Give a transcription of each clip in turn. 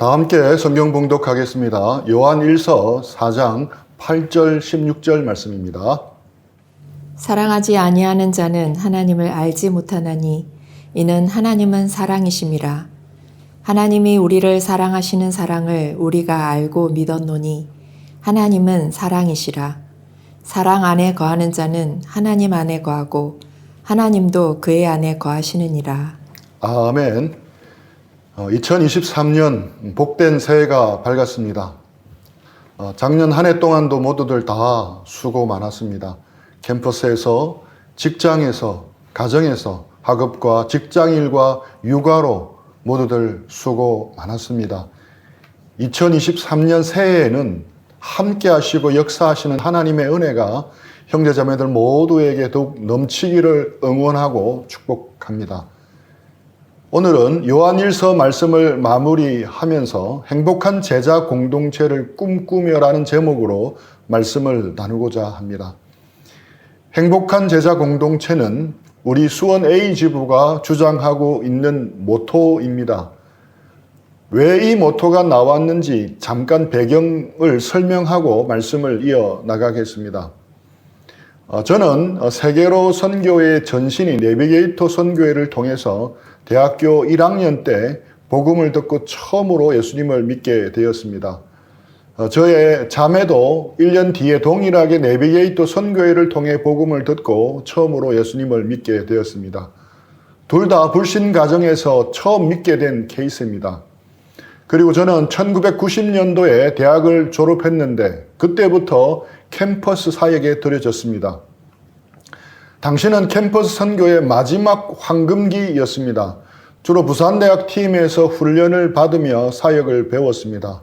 다 함께 성경 봉독하겠습니다. 요한일서 4장 8절 16절 말씀입니다. 사랑하지 아니하는 자는 하나님을 알지 못하나니 이는 하나님은 사랑이심이라. 하나님이 우리를 사랑하시는 사랑을 우리가 알고 믿었노니 하나님은 사랑이시라. 사랑 안에 거하는 자는 하나님 안에 거하고 하나님도 그의 안에 거하시느니라. 아멘. 2023년 복된 새해가 밝았습니다. 작년 한 해 동안도 모두들 다 수고 많았습니다. 캠퍼스에서, 직장에서, 가정에서, 학업과 직장일과 육아로 모두들 수고 많았습니다. 2023년 새해에는 함께 하시고 역사하시는 하나님의 은혜가 형제자매들 모두에게 더욱 넘치기를 응원하고 축복합니다. 오늘은 요한일서 말씀을 마무리하면서 행복한 제자 공동체를 꿈꾸며라는 제목으로 말씀을 나누고자 합니다. 행복한 제자 공동체는 우리 수원 A지부가 주장하고 있는 모토입니다. 왜 이 모토가 나왔는지 잠깐 배경을 설명하고 말씀을 이어나가겠습니다. 저는 세계로 선교의 전신인 내비게이터 선교회를 통해서 대학교 1학년 때 복음을 듣고 처음으로 예수님을 믿게 되었습니다. 저의 자매도 1년 뒤에 동일하게 내비게이터 선교회를 통해 복음을 듣고 처음으로 예수님을 믿게 되었습니다. 둘 다 불신 가정에서 처음 믿게 된 케이스입니다. 그리고 저는 1990년도에 대학을 졸업했는데 그때부터 캠퍼스 사역에 들여졌습니다. 당시는 캠퍼스 선교의 마지막 황금기였습니다. 주로 부산대학 팀에서 훈련을 받으며 사역을 배웠습니다.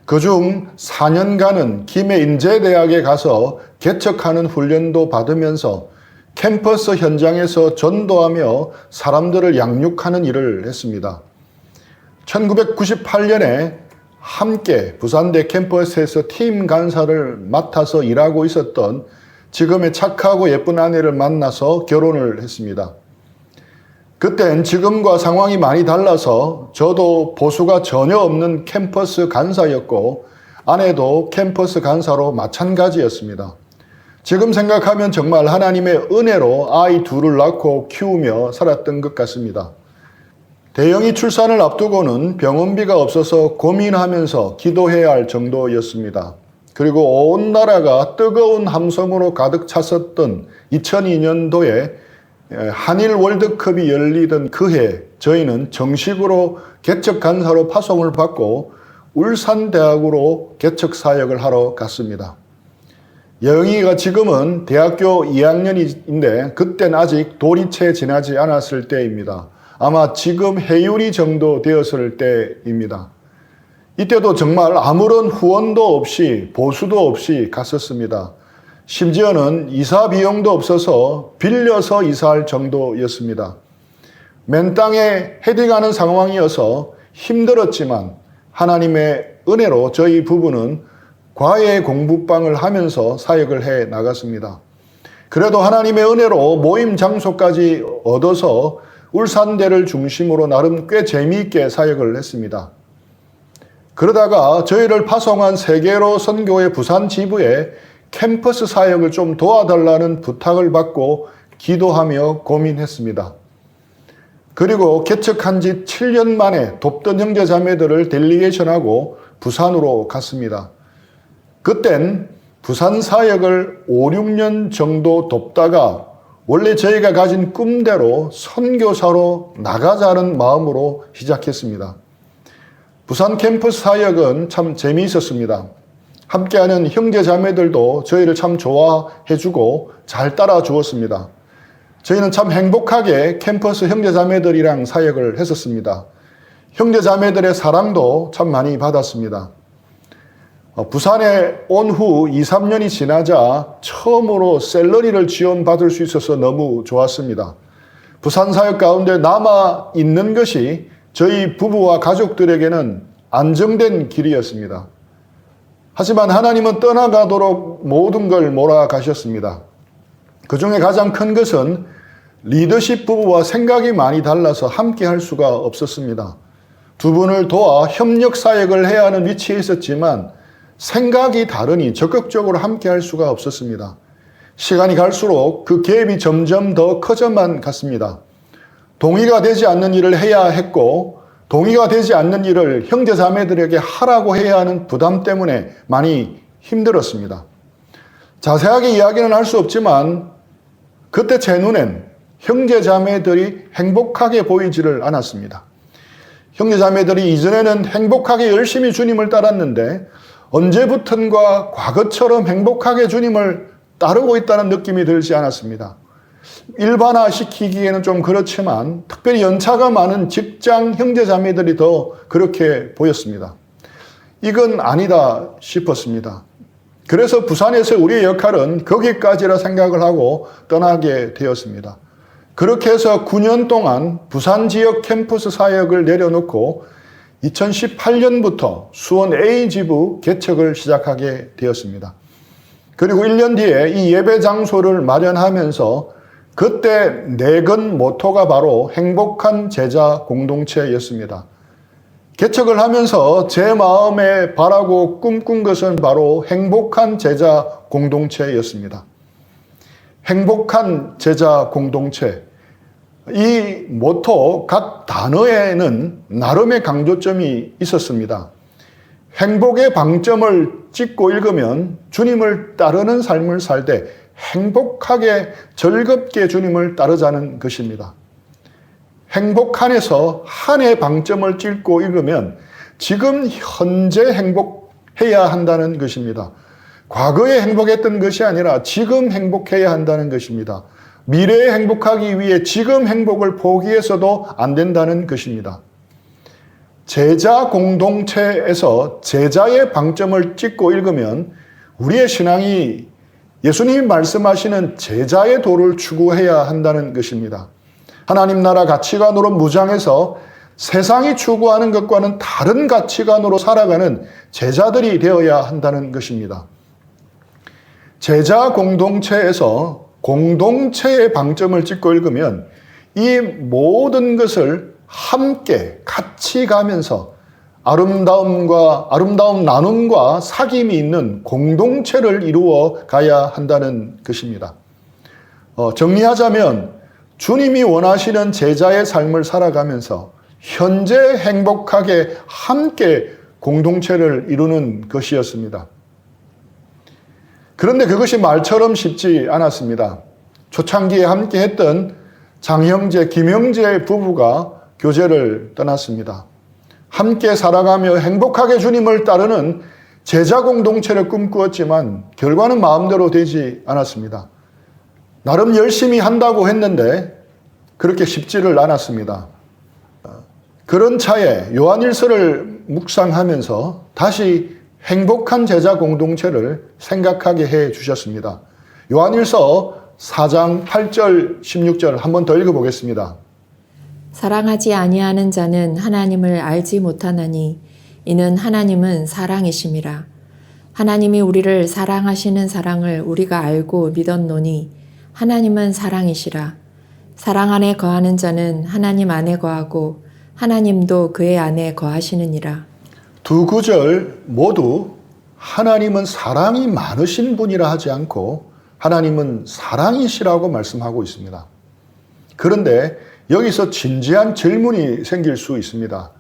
그중 4년간은 김해인제대학에 가서 개척하는 훈련도 받으면서 캠퍼스 현장에서 전도하며 사람들을 양육하는 일을 했습니다. 1998년에 함께 부산대 캠퍼스에서 팀 간사를 맡아서 일하고 있었던 지금의 착하고 예쁜 아내를 만나서 결혼을 했습니다. 그땐 지금과 상황이 많이 달라서 저도 보수가 전혀 없는 캠퍼스 간사였고 아내도 캠퍼스 간사로 마찬가지였습니다. 지금 생각하면 정말 하나님의 은혜로 아이 둘을 낳고 키우며 살았던 것 같습니다. 대영이 출산을 앞두고는 병원비가 없어서 고민하면서 기도해야 할 정도였습니다. 그리고 온 나라가 뜨거운 함성으로 가득 찼었던 2002년도에 한일 월드컵이 열리던 그해 저희는 정식으로 개척 간사로 파송을 받고 울산대학으로 개척 사역을 하러 갔습니다. 영희가 지금은 대학교 2학년인데 그땐 아직 돌이 채 지나지 않았을 때입니다. 아마 지금 해율이 정도 되었을 때입니다. 이때도 정말 아무런 후원도 없이 보수도 없이 갔었습니다. 심지어는 이사 비용도 없어서 빌려서 이사할 정도였습니다. 맨 땅에 헤딩하는 상황이어서 힘들었지만 하나님의 은혜로 저희 부부는 과외 공부방을 하면서 사역을 해 나갔습니다. 그래도 하나님의 은혜로 모임 장소까지 얻어서 울산대를 중심으로 나름 꽤 재미있게 사역을 했습니다. 그러다가 저희를 파송한 세계로 선교회 부산 지부에 캠퍼스 사역을 좀 도와달라는 부탁을 받고 기도하며 고민했습니다. 그리고 개척한 지 7년 만에 돕던 형제자매들을 델리게이션하고 부산으로 갔습니다. 그땐 부산 사역을 5, 6년 정도 돕다가 원래 저희가 가진 꿈대로 선교사로 나가자는 마음으로 시작했습니다. 부산 캠퍼스 사역은 참 재미있었습니다. 함께하는 형제자매들도 저희를 참 좋아해주고 잘 따라주었습니다. 저희는 참 행복하게 캠퍼스 형제자매들이랑 사역을 했었습니다. 형제자매들의 사랑도 참 많이 받았습니다. 부산에 온 후 2, 3년이 지나자 처음으로 샐러리를 지원받을 수 있어서 너무 좋았습니다. 부산 사역 가운데 남아있는 것이 저희 부부와 가족들에게는 안정된 길이었습니다. 하지만 하나님은 떠나가도록 모든 걸 몰아가셨습니다. 그 중에 가장 큰 것은 리더십 부부와 생각이 많이 달라서 함께 할 수가 없었습니다. 두 분을 도와 협력 사역을 해야 하는 위치에 있었지만 생각이 다르니 적극적으로 함께 할 수가 없었습니다. 시간이 갈수록 그 갭이 점점 더 커져만 갔습니다. 동의가 되지 않는 일을 해야 했고 동의가 되지 않는 일을 형제 자매들에게 하라고 해야 하는 부담 때문에 많이 힘들었습니다. 자세하게 이야기는 할 수 없지만 그때 제 눈엔 형제 자매들이 행복하게 보이지를 않았습니다. 형제 자매들이 이전에는 행복하게 열심히 주님을 따랐는데 언제부턴가 과거처럼 행복하게 주님을 따르고 있다는 느낌이 들지 않았습니다. 일반화시키기에는 좀 그렇지만 특별히 연차가 많은 직장 형제 자매들이 더 그렇게 보였습니다. 이건 아니다 싶었습니다. 그래서 부산에서 우리의 역할은 거기까지라 생각을 하고 떠나게 되었습니다. 그렇게 해서 9년 동안 부산 지역 캠퍼스 사역을 내려놓고 2018년부터 수원 A지부 개척을 시작하게 되었습니다. 그리고 1년 뒤에 이 예배 장소를 마련하면서 그때 내건 모토가 바로 행복한 제자 공동체였습니다. 개척을 하면서 제 마음에 바라고 꿈꾼 것은 바로 행복한 제자 공동체였습니다. 행복한 제자 공동체. 이 모토 각 단어에는 나름의 강조점이 있었습니다. 행복의 방점을 찍고 읽으면 주님을 따르는 삶을 살 때 행복하게 즐겁게 주님을 따르자는 것입니다. 행복 안에서 한의 방점을 찍고 읽으면 지금 현재 행복해야 한다는 것입니다. 과거에 행복했던 것이 아니라 지금 행복해야 한다는 것입니다. 미래에 행복하기 위해 지금 행복을 포기해서도 안 된다는 것입니다. 제자 공동체에서 제자의 방점을 찍고 읽으면 우리의 신앙이 예수님이 말씀하시는 제자의 도를 추구해야 한다는 것입니다. 하나님 나라 가치관으로 무장해서 세상이 추구하는 것과는 다른 가치관으로 살아가는 제자들이 되어야 한다는 것입니다. 제자 공동체에서 공동체의 방점을 찍고 읽으면 이 모든 것을 함께 같이 가면서 아름다운 나눔과 사귐이 있는 공동체를 이루어 가야 한다는 것입니다. 정리하자면 주님이 원하시는 제자의 삶을 살아가면서 현재 행복하게 함께 공동체를 이루는 것이었습니다. 그런데 그것이 말처럼 쉽지 않았습니다. 초창기에 함께 했던 장형제, 김형제 부부가 교제를 떠났습니다. 함께 살아가며 행복하게 주님을 따르는 제자 공동체를 꿈꾸었지만 결과는 마음대로 되지 않았습니다. 나름 열심히 한다고 했는데 그렇게 쉽지를 않았습니다. 그런 차에 요한일서를 묵상하면서 다시 행복한 제자 공동체를 생각하게 해 주셨습니다. 요한일서 4장 8절 16절 한 번 더 읽어보겠습니다. 사랑하지 아니하는 자는 하나님을 알지 못하나니 이는 하나님은 사랑이심이라. 하나님이 우리를 사랑하시는 사랑을 우리가 알고 믿었노니 하나님은 사랑이시라. 사랑 안에 거하는 자는 하나님 안에 거하고 하나님도 그의 안에 거하시느니라. 두 구절 모두 하나님은 사랑이 많으신 분이라 하지 않고 하나님은 사랑이시라고 말씀하고 있습니다. 그런데 여기서 진지한 질문이 생길 수 있습니다.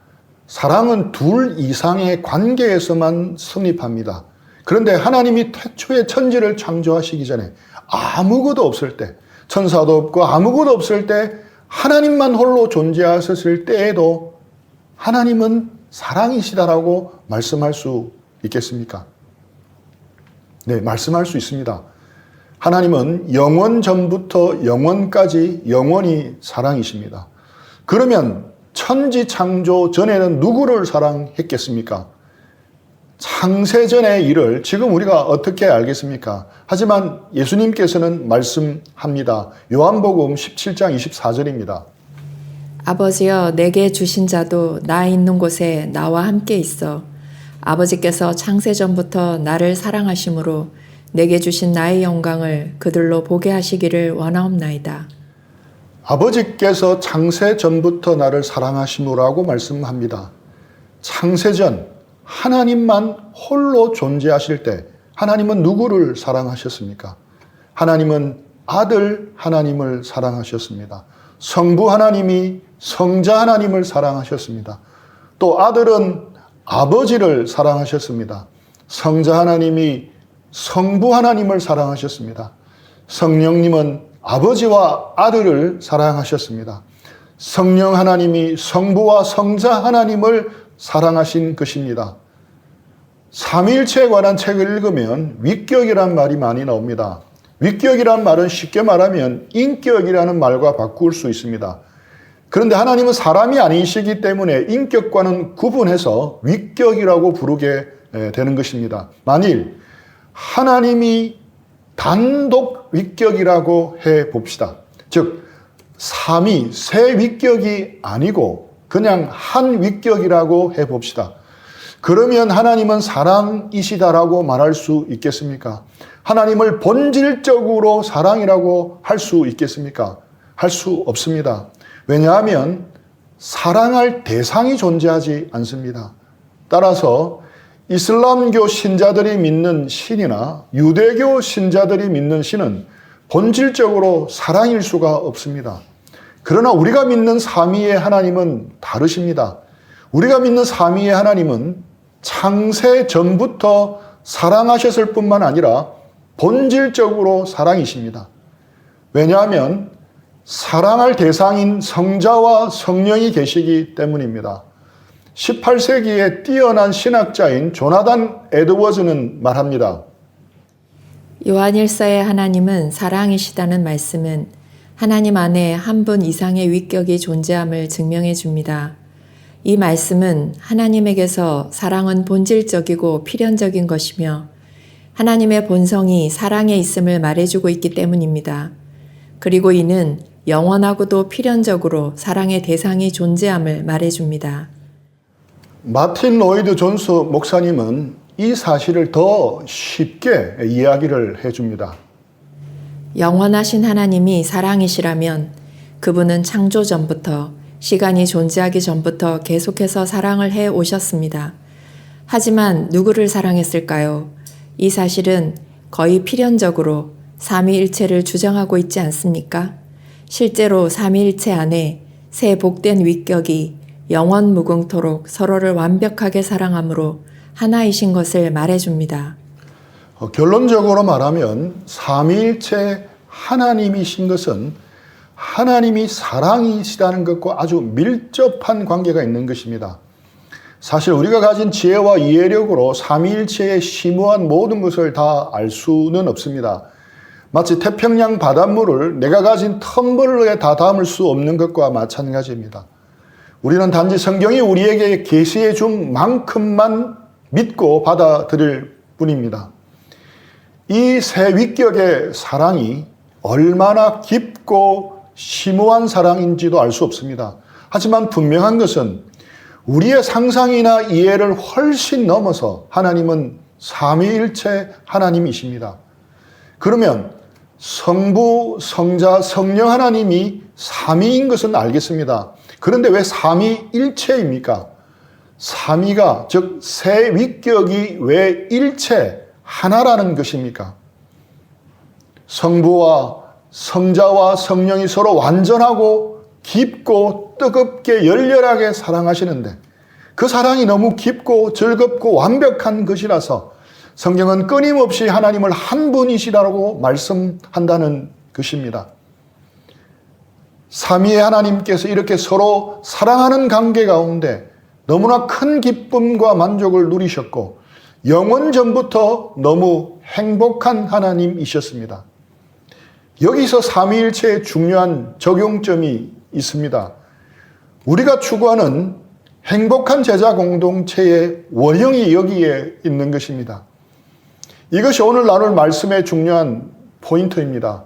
사랑은 둘 이상의 관계에서만 성립합니다. 그런데 하나님이 태초에 천지를 창조하시기 전에 아무것도 없을 때, 천사도 없고 아무것도 없을 때 하나님만 홀로 존재하셨을 때에도 하나님은 사랑이시다라고 말씀할 수 있겠습니까? 네, 말씀할 수 있습니다. 하나님은 영원 전부터 영원까지 영원히 사랑이십니다. 그러면 천지 창조 전에는 누구를 사랑했겠습니까? 창세전의 일을 지금 우리가 어떻게 알겠습니까? 하지만 예수님께서는 말씀합니다. 요한복음 17장 24절입니다. 아버지여 내게 주신 자도 나 있는 곳에 나와 함께 있어. 아버지께서 창세전부터 나를 사랑하심으로 내게 주신 나의 영광을 그들로 보게 하시기를 원하옵나이다. 아버지께서 창세 전부터 나를 사랑하심으로라고 말씀합니다. 창세전 하나님만 홀로 존재하실 때 하나님은 누구를 사랑하셨습니까? 하나님은 아들 하나님을 사랑하셨습니다. 성부 하나님이 성자 하나님을 사랑하셨습니다. 또 아들은 아버지를 사랑하셨습니다. 성자 하나님이 성부 하나님을 사랑하셨습니다. 성령님은 아버지와 아들을 사랑하셨습니다. 성령 하나님이 성부와 성자 하나님을 사랑하신 것입니다. 삼위일체에 관한 책을 읽으면 위격이란 말이 많이 나옵니다. 위격이란 말은 쉽게 말하면 인격이라는 말과 바꿀 수 있습니다. 그런데 하나님은 사람이 아니시기 때문에 인격과는 구분해서 위격이라고 부르게 되는 것입니다. 만일 하나님이 단독 위격이라고 해 봅시다. 즉 삼위, 세 위격이 아니고 그냥 한 위격이라고 해 봅시다. 그러면 하나님은 사랑이시다라고 말할 수 있겠습니까? 하나님을 본질적으로 사랑이라고 할 수 있겠습니까? 할 수 없습니다. 왜냐하면 사랑할 대상이 존재하지 않습니다. 따라서 이슬람교 신자들이 믿는 신이나 유대교 신자들이 믿는 신은 본질적으로 사랑일 수가 없습니다. 그러나 우리가 믿는 삼위의 하나님은 다르십니다. 우리가 믿는 삼위의 하나님은 창세 전부터 사랑하셨을 뿐만 아니라 본질적으로 사랑이십니다. 왜냐하면 사랑할 대상인 성자와 성령이 계시기 때문입니다. 18세기에 뛰어난 신학자인 조나단 에드워즈는 말합니다. 요한일서의 하나님은 사랑이시다는 말씀은 하나님 안에 한 분 이상의 위격이 존재함을 증명해 줍니다. 이 말씀은 하나님에게서 사랑은 본질적이고 필연적인 것이며 하나님의 본성이 사랑에 있음을 말해주고 있기 때문입니다. 그리고 이는 영원하고도 필연적으로 사랑의 대상이 존재함을 말해줍니다. 마틴 로이드 존스 목사님은 이 사실을 더 쉽게 이야기를 해줍니다. 영원하신 하나님이 사랑이시라면 그분은 창조 전부터 시간이 존재하기 전부터 계속해서 사랑을 해 오셨습니다. 하지만 누구를 사랑했을까요? 이 사실은 거의 필연적으로 삼위일체를 주장하고 있지 않습니까? 실제로 삼위일체 안에 세 복된 위격이 영원 무궁토록 서로를 완벽하게 사랑함으로 하나이신 것을 말해줍니다. 결론적으로 말하면 삼위일체 하나님이신 것은 하나님이 사랑이시다는 것과 아주 밀접한 관계가 있는 것입니다. 사실 우리가 가진 지혜와 이해력으로 삼위일체의 심오한 모든 것을 다 알 수는 없습니다. 마치 태평양 바닷물을 내가 가진 텀블러에 다 담을 수 없는 것과 마찬가지입니다. 우리는 단지 성경이 우리에게 계시해 준 만큼만 믿고 받아들일 뿐입니다. 이 세 위격의 사랑이 얼마나 깊고 심오한 사랑인지도 알 수 없습니다. 하지만 분명한 것은 우리의 상상이나 이해를 훨씬 넘어서 하나님은 삼위일체 하나님이십니다. 그러면 성부, 성자, 성령 하나님이 삼위인 것은 알겠습니다. 그런데 왜 삼위일체입니까? 삼위가 즉 세 위격이 왜 일체 하나라는 것입니까? 성부와 성자와 성령이 서로 완전하고 깊고 뜨겁게 열렬하게 사랑하시는데 그 사랑이 너무 깊고 즐겁고 완벽한 것이라서 성경은 끊임없이 하나님을 한 분이시라고 말씀한다는 것입니다. 삼위의 하나님께서 이렇게 서로 사랑하는 관계 가운데 너무나 큰 기쁨과 만족을 누리셨고 영원 전부터 너무 행복한 하나님이셨습니다. 여기서 삼위일체의 중요한 적용점이 있습니다. 우리가 추구하는 행복한 제자 공동체의 원형이 여기에 있는 것입니다. 이것이 오늘 나눌 말씀의 중요한 포인트입니다.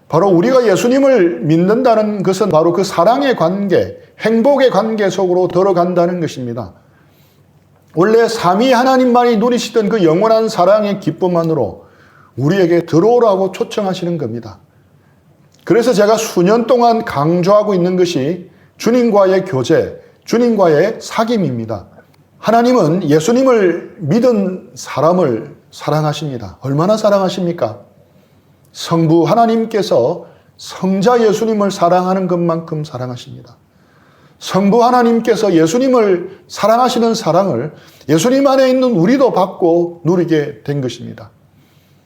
바로 우리가 예수님을 믿는다는 것은 바로 그 사랑의 관계, 행복의 관계 속으로 들어간다는 것입니다. 원래 삼위 하나님만이 누리시던 그 영원한 사랑의 기쁨만으로 우리에게 들어오라고 초청하시는 겁니다. 그래서 제가 수년 동안 강조하고 있는 것이 주님과의 교제, 주님과의 사귐입니다. 하나님은 예수님을 믿은 사람을 사랑하십니다. 얼마나 사랑하십니까? 성부 하나님께서 성자 예수님을 사랑하는 것만큼 사랑하십니다. 성부 하나님께서 예수님을 사랑하시는 사랑을 예수님 안에 있는 우리도 받고 누리게 된 것입니다.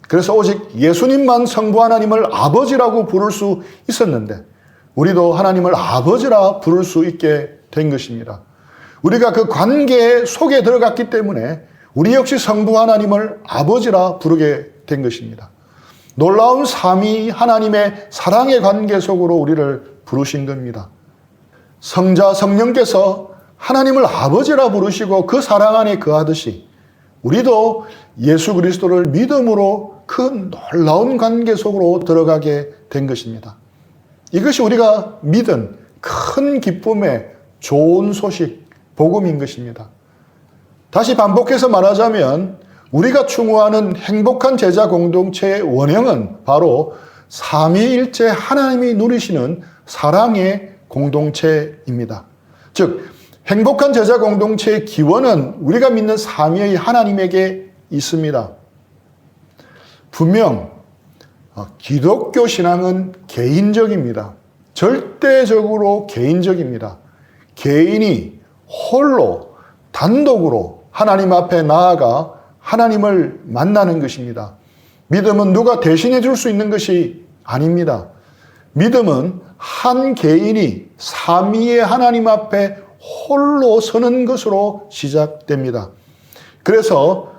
그래서 오직 예수님만 성부 하나님을 아버지라고 부를 수 있었는데 우리도 하나님을 아버지라 부를 수 있게 된 것입니다. 우리가 그 관계 속에 들어갔기 때문에 우리 역시 성부 하나님을 아버지라 부르게 된 것입니다. 놀라운 삼위 하나님의 사랑의 관계 속으로 우리를 부르신 겁니다. 성자 성령께서 하나님을 아버지라 부르시고 그 사랑 안에 거하듯이 우리도 예수 그리스도를 믿음으로 그 놀라운 관계 속으로 들어가게 된 것입니다. 이것이 우리가 믿은 큰 기쁨의 좋은 소식, 복음인 것입니다. 다시 반복해서 말하자면 우리가 추구하는 행복한 제자 공동체의 원형은 바로 삼위일체 하나님이 누리시는 사랑의 공동체입니다. 즉 행복한 제자 공동체의 기원은 우리가 믿는 삼위의 하나님에게 있습니다. 분명 기독교 신앙은 개인적입니다. 절대적으로 개인적입니다. 개인이 홀로 단독으로 하나님 앞에 나아가 하나님을 만나는 것입니다. 믿음은 누가 대신해 줄 수 있는 것이 아닙니다. 믿음은 한 개인이 삼위의 하나님 앞에 홀로 서는 것으로 시작됩니다. 그래서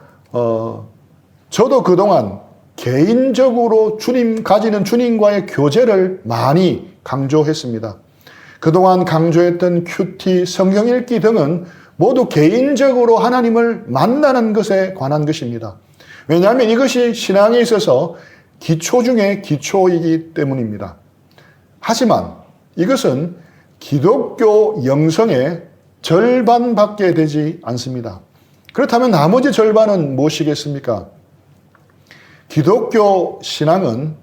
저도 그동안 개인적으로 가지는 주님과의 교제를 많이 강조했습니다. 그동안 강조했던 큐티, 성경 읽기 등은 모두 개인적으로 하나님을 만나는 것에 관한 것입니다. 왜냐하면 이것이 신앙에 있어서 기초 중에 기초이기 때문입니다. 하지만 이것은 기독교 영성의 절반밖에 되지 않습니다. 그렇다면 나머지 절반은 무엇이겠습니까? 기독교 신앙은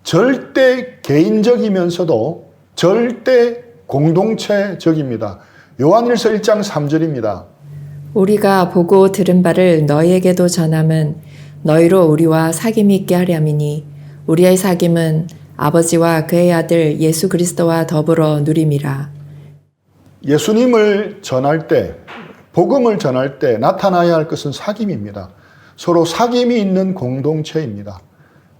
절대 개인적이면서도 절대 공동체적입니다. 요한일서 1장 3절입니다. 우리가 보고 들은 바를 너희에게도 전함은 너희로 우리와 사귐이 있게 하렴이니 우리의 사귐은 아버지와 그의 아들 예수 그리스도와 더불어 누림이라. 예수님을 전할 때, 복음을 전할 때 나타나야 할 것은 사귐입니다. 서로 사귐이 있는 공동체입니다.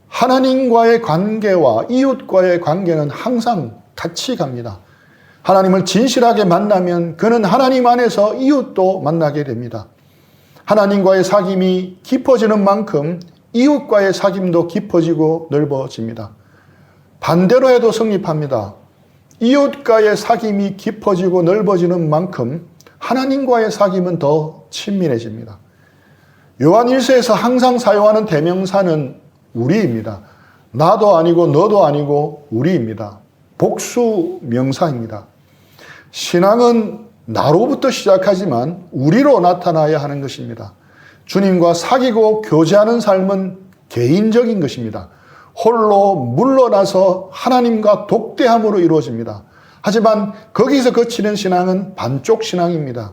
하나님과의 관계와 이웃과의 관계는 항상 같이 갑니다. 하나님을 진실하게 만나면 그는 하나님 안에서 이웃도 만나게 됩니다. 하나님과의 사귐이 깊어지는 만큼 이웃과의 사귐도 깊어지고 넓어집니다. 반대로 해도 성립합니다. 이웃과의 사귐이 깊어지고 넓어지는 만큼 하나님과의 사귐은 더 친밀해집니다. 요한 1서에서 항상 사용하는 대명사는 우리입니다. 나도 아니고 너도 아니고 우리입니다. 복수 명사입니다. 신앙은 나로부터 시작하지만 우리로 나타나야 하는 것입니다. 주님과 사귀고 교제하는 삶은 개인적인 것입니다. 홀로 물러나서 하나님과 독대함으로 이루어집니다. 하지만 거기서 거치는 신앙은 반쪽 신앙입니다.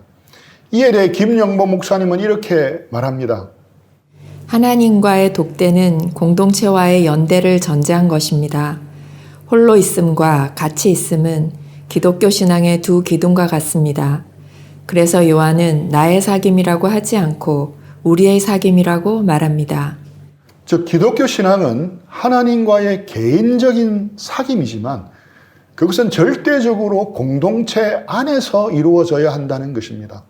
이에 대해 김영보 목사님은 이렇게 말합니다. 하나님과의 독대는 공동체와의 연대를 전제한 것입니다. 홀로 있음과 같이 있음은 기독교 신앙의 두 기둥과 같습니다. 그래서 요한은 나의 사귐이라고 하지 않고 우리의 사귐이라고 말합니다. 즉 기독교 신앙은 하나님과의 개인적인 사귐이지만 그것은 절대적으로 공동체 안에서 이루어져야 한다는 것입니다.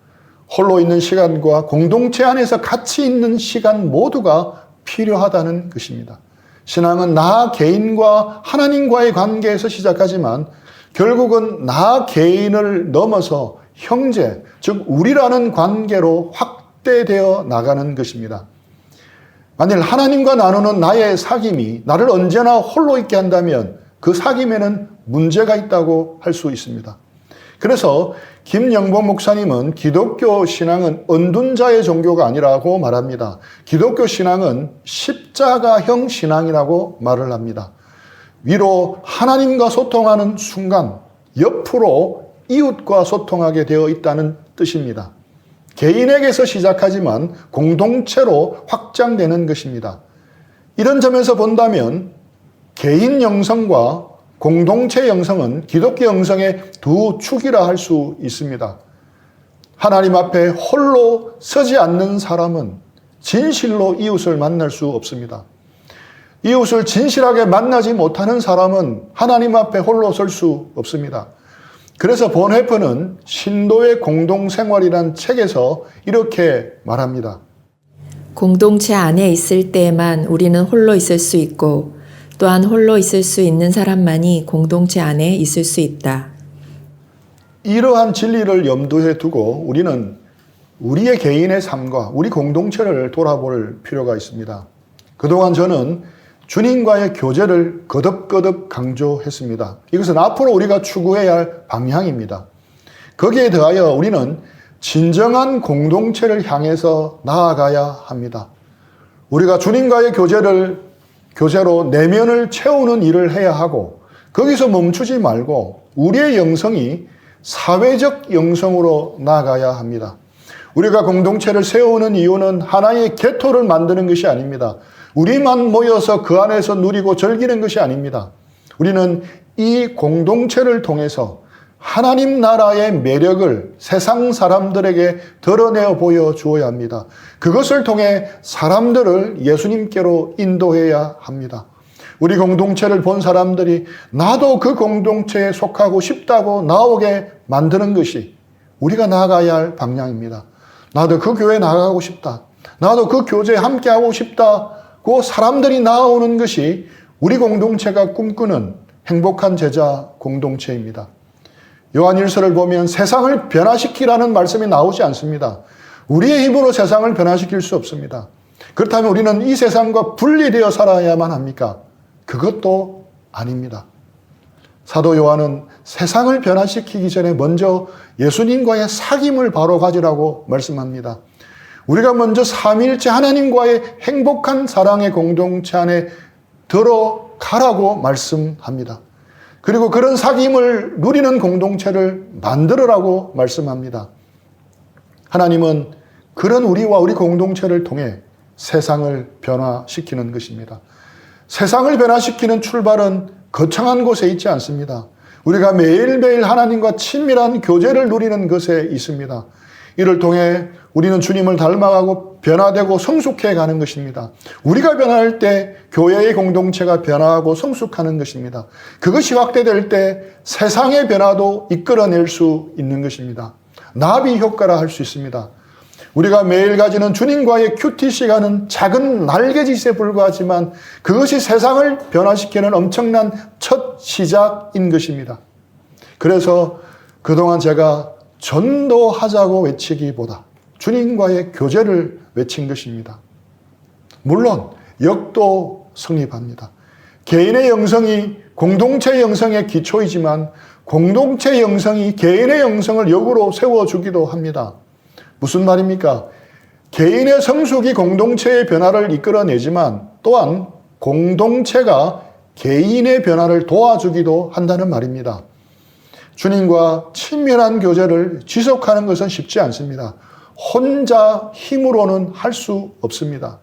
홀로 있는 시간과 공동체 안에서 같이 있는 시간 모두가 필요하다는 것입니다. 신앙은 나 개인과 하나님과의 관계에서 시작하지만 결국은 나 개인을 넘어서 형제, 즉 우리라는 관계로 확대되어 나가는 것입니다. 만일 하나님과 나누는 나의 사귐이 나를 언제나 홀로 있게 한다면 그 사귐에는 문제가 있다고 할 수 있습니다. 그래서 김영보 목사님은 기독교 신앙은 은둔자의 종교가 아니라고 말합니다. 기독교 신앙은 십자가형 신앙이라고 말을 합니다. 위로 하나님과 소통하는 순간 옆으로 이웃과 소통하게 되어 있다는 뜻입니다. 개인에게서 시작하지만 공동체로 확장되는 것입니다. 이런 점에서 본다면 개인 영성과 공동체 영성은 기독교 영성의 두 축이라 할 수 있습니다. 하나님 앞에 홀로 서지 않는 사람은 진실로 이웃을 만날 수 없습니다. 이웃을 진실하게 만나지 못하는 사람은 하나님 앞에 홀로 설 수 없습니다. 그래서 본회프는 신도의 공동생활이란 책에서 이렇게 말합니다. 공동체 안에 있을 때에만 우리는 홀로 있을 수 있고 또한 홀로 있을 수 있는 사람만이 공동체 안에 있을 수 있다. 이러한 진리를 염두에 두고 우리는 우리의 개인의 삶과 우리 공동체를 돌아볼 필요가 있습니다. 그동안 저는 주님과의 교제를 거듭거듭 강조했습니다. 이것은 앞으로 우리가 추구해야 할 방향입니다. 거기에 더하여 우리는 진정한 공동체를 향해서 나아가야 합니다. 우리가 주님과의 교제로 내면을 채우는 일을 해야 하고 거기서 멈추지 말고 우리의 영성이 사회적 영성으로 나아가야 합니다. 우리가 공동체를 세우는 이유는 하나의 개토를 만드는 것이 아닙니다. 우리만 모여서 그 안에서 누리고 즐기는 것이 아닙니다. 우리는 이 공동체를 통해서 하나님 나라의 매력을 세상 사람들에게 드러내어 보여주어야 합니다. 그것을 통해 사람들을 예수님께로 인도해야 합니다. 우리 공동체를 본 사람들이 나도 그 공동체에 속하고 싶다고 나오게 만드는 것이 우리가 나아가야 할 방향입니다. 나도 그 교회에 나가고 싶다. 나도 그 교제에 함께하고 싶다고 사람들이 나오는 것이 우리 공동체가 꿈꾸는 행복한 제자 공동체입니다. 요한일서를 보면 세상을 변화시키라는 말씀이 나오지 않습니다. 우리의 힘으로 세상을 변화시킬 수 없습니다. 그렇다면 우리는 이 세상과 분리되어 살아야만 합니까? 그것도 아닙니다. 사도 요한은 세상을 변화시키기 전에 먼저 예수님과의 사귐을 바로 가지라고 말씀합니다. 우리가 먼저 삼위일체 하나님과의 행복한 사랑의 공동체 안에 들어가라고 말씀합니다. 그리고 그런 사귐을 누리는 공동체를 만들으라고 말씀합니다. 하나님은 그런 우리와 우리 공동체를 통해 세상을 변화시키는 것입니다. 세상을 변화시키는 출발은 거창한 곳에 있지 않습니다. 우리가 매일매일 하나님과 친밀한 교제를 누리는 것에 있습니다. 이를 통해 우리는 주님을 닮아가고 변화되고 성숙해 가는 것입니다. 우리가 변화할 때 교회의 공동체가 변화하고 성숙하는 것입니다. 그것이 확대될 때 세상의 변화도 이끌어낼 수 있는 것입니다. 나비 효과라 할 수 있습니다. 우리가 매일 가지는 주님과의 큐티 시간은 작은 날개짓에 불과하지만 그것이 세상을 변화시키는 엄청난 첫 시작인 것입니다. 그래서 그동안 제가 전도하자고 외치기보다 주님과의 교제를 외친 것입니다. 물론 역도 성립합니다. 개인의 영성이 공동체 영성의 기초이지만 공동체 영성이 개인의 영성을 역으로 세워주기도 합니다. 무슨 말입니까? 개인의 성숙이 공동체의 변화를 이끌어내지만 또한 공동체가 개인의 변화를 도와주기도 한다는 말입니다. 주님과 친밀한 교제를 지속하는 것은 쉽지 않습니다. 혼자 힘으로는 할 수 없습니다.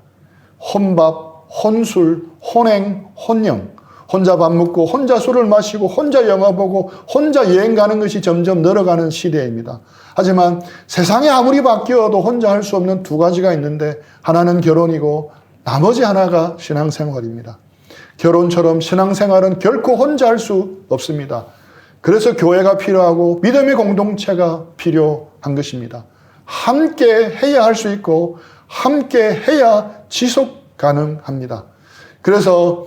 혼밥, 혼술, 혼행, 혼영, 혼자 밥 먹고 혼자 술을 마시고 혼자 영화 보고 혼자 여행 가는 것이 점점 늘어가는 시대입니다. 하지만 세상이 아무리 바뀌어도 혼자 할 수 없는 두 가지가 있는데 하나는 결혼이고 나머지 하나가 신앙생활입니다. 결혼처럼 신앙생활은 결코 혼자 할 수 없습니다. 그래서 교회가 필요하고 믿음의 공동체가 필요한 것입니다. 함께 해야 할 수 있고 함께 해야 지속 가능합니다. 그래서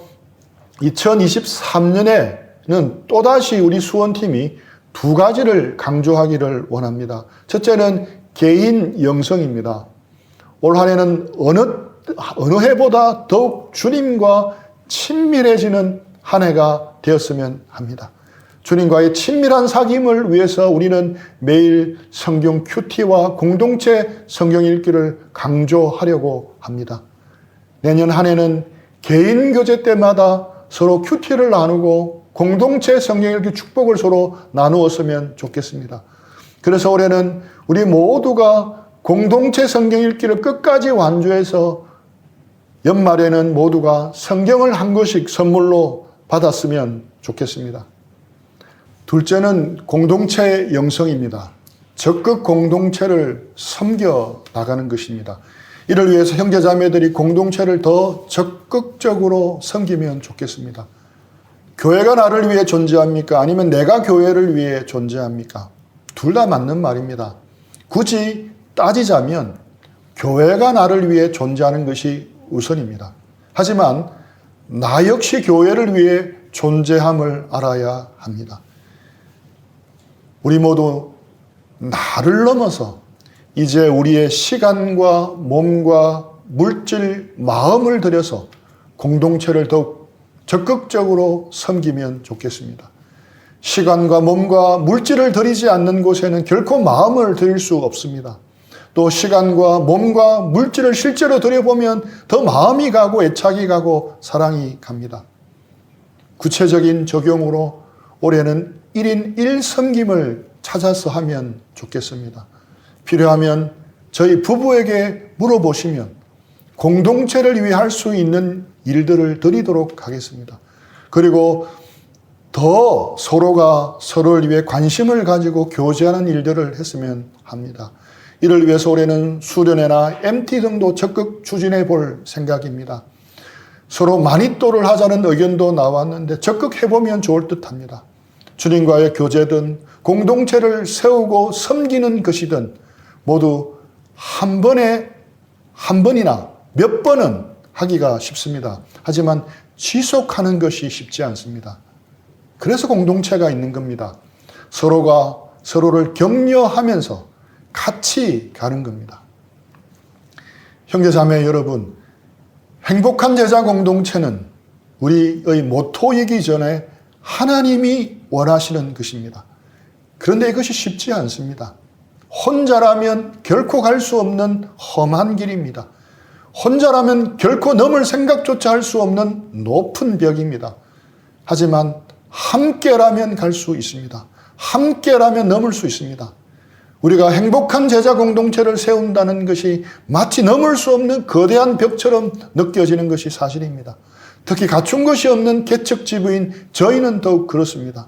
2023년에는 또다시 우리 수원팀이 두 가지를 강조하기를 원합니다. 첫째는 개인 영성입니다. 올 한 해는 어느 해보다 더욱 주님과 친밀해지는 한 해가 되었으면 합니다. 주님과의 친밀한 사귐을 위해서 우리는 매일 성경 큐티와 공동체 성경 읽기를 강조하려고 합니다. 내년 한 해는 개인 교제 때마다 서로 큐티를 나누고 공동체 성경 읽기 축복을 서로 나누었으면 좋겠습니다. 그래서 올해는 우리 모두가 공동체 성경 읽기를 끝까지 완주해서 연말에는 모두가 성경을 한 권씩 선물로 받았으면 좋겠습니다. 둘째는 공동체 영성입니다. 적극 공동체를 섬겨 나가는 것입니다. 이를 위해서 형제자매들이 공동체를 더 적극적으로 섬기면 좋겠습니다. 교회가 나를 위해 존재합니까? 아니면 내가 교회를 위해 존재합니까? 둘 다 맞는 말입니다. 굳이 따지자면 교회가 나를 위해 존재하는 것이 우선입니다. 하지만 나 역시 교회를 위해 존재함을 알아야 합니다. 우리 모두 나를 넘어서 이제 우리의 시간과 몸과 물질, 마음을 들여서 공동체를 더욱 적극적으로 섬기면 좋겠습니다. 시간과 몸과 물질을 들이지 않는 곳에는 결코 마음을 들일 수 없습니다. 또 시간과 몸과 물질을 실제로 들여보면 더 마음이 가고 애착이 가고 사랑이 갑니다. 구체적인 적용으로 올해는 1인 1섬김을 찾아서 하면 좋겠습니다. 필요하면 저희 부부에게 물어보시면 공동체를 위해 할 수 있는 일들을 드리도록 하겠습니다. 그리고 더 서로가 서로를 위해 관심을 가지고 교제하는 일들을 했으면 합니다. 이를 위해서 올해는 수련회나 MT 등도 적극 추진해 볼 생각입니다. 서로 마니또를 하자는 의견도 나왔는데 적극 해보면 좋을 듯합니다. 주님과의 교제든 공동체를 세우고 섬기는 것이든 모두 한 번이나 몇 번은 하기가 쉽습니다. 하지만 지속하는 것이 쉽지 않습니다. 그래서 공동체가 있는 겁니다. 서로가 서로를 격려하면서 같이 가는 겁니다. 형제자매 여러분, 행복한 제자 공동체는 우리의 모토이기 전에 하나님이 원하시는 것입니다. 그런데 이것이 쉽지 않습니다. 혼자라면 결코 갈 수 없는 험한 길입니다. 혼자라면 결코 넘을 생각조차 할 수 없는 높은 벽입니다. 하지만 함께라면 갈 수 있습니다. 함께라면 넘을 수 있습니다. 우리가 행복한 제자 공동체를 세운다는 것이 마치 넘을 수 없는 거대한 벽처럼 느껴지는 것이 사실입니다. 특히 갖춘 것이 없는 개척지부인 저희는 더욱 그렇습니다.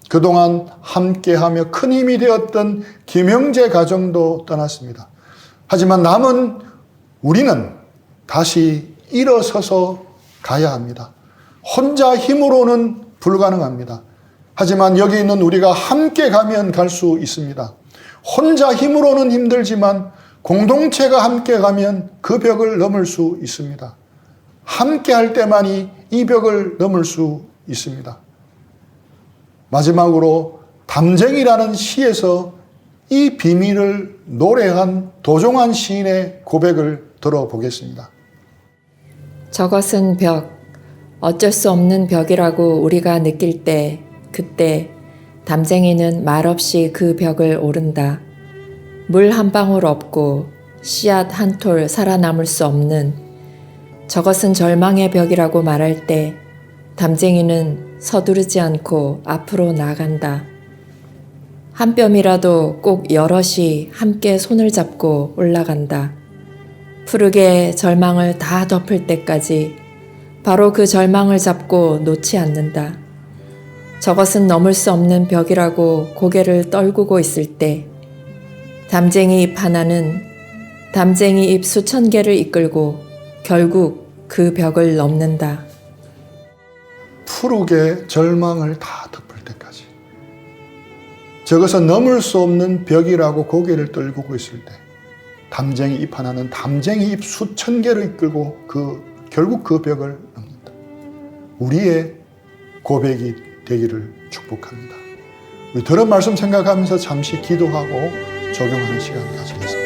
그동안 함께하며 큰 힘이 되었던 김형제 가정도 떠났습니다. 하지만 남은 우리는 다시 일어서서 가야 합니다. 혼자 힘으로는 불가능합니다. 하지만 여기 있는 우리가 함께 가면 갈 수 있습니다. 혼자 힘으로는 힘들지만 공동체가 함께 가면 그 벽을 넘을 수 있습니다. 함께 할 때만이 이 벽을 넘을 수 있습니다. 마지막으로 담쟁이라는 시에서 이 비밀을 노래한 도종환 시인의 고백을 들어보겠습니다. 저것은 벽, 어쩔 수 없는 벽이라고 우리가 느낄 때, 그때 담쟁이는 말없이 그 벽을 오른다. 물 한 방울 없고 씨앗 한 톨 살아남을 수 없는 저것은 절망의 벽이라고 말할 때 담쟁이는 서두르지 않고 앞으로 나간다. 한 뼘이라도 꼭 여럿이 함께 손을 잡고 올라간다. 푸르게 절망을 다 덮을 때까지 바로 그 절망을 잡고 놓지 않는다. 저것은 넘을 수 없는 벽이라고 고개를 떨구고 있을 때 담쟁이 잎 하나는 담쟁이 잎 수천 개를 이끌고 결국 그 벽을 넘는다. 푸르게 절망을 다 덮을 때까지. 저것은 넘을 수 없는 벽이라고 고개를 떨구고 있을 때 담쟁이 잎 하나는 담쟁이 잎 수천 개를 이끌고 결국 그 벽을 넘는다. 우리의 고백이 되기를 축복합니다. 우리 들은 말씀 생각하면서 잠시 기도하고 적용하는 시간 가지겠습니다.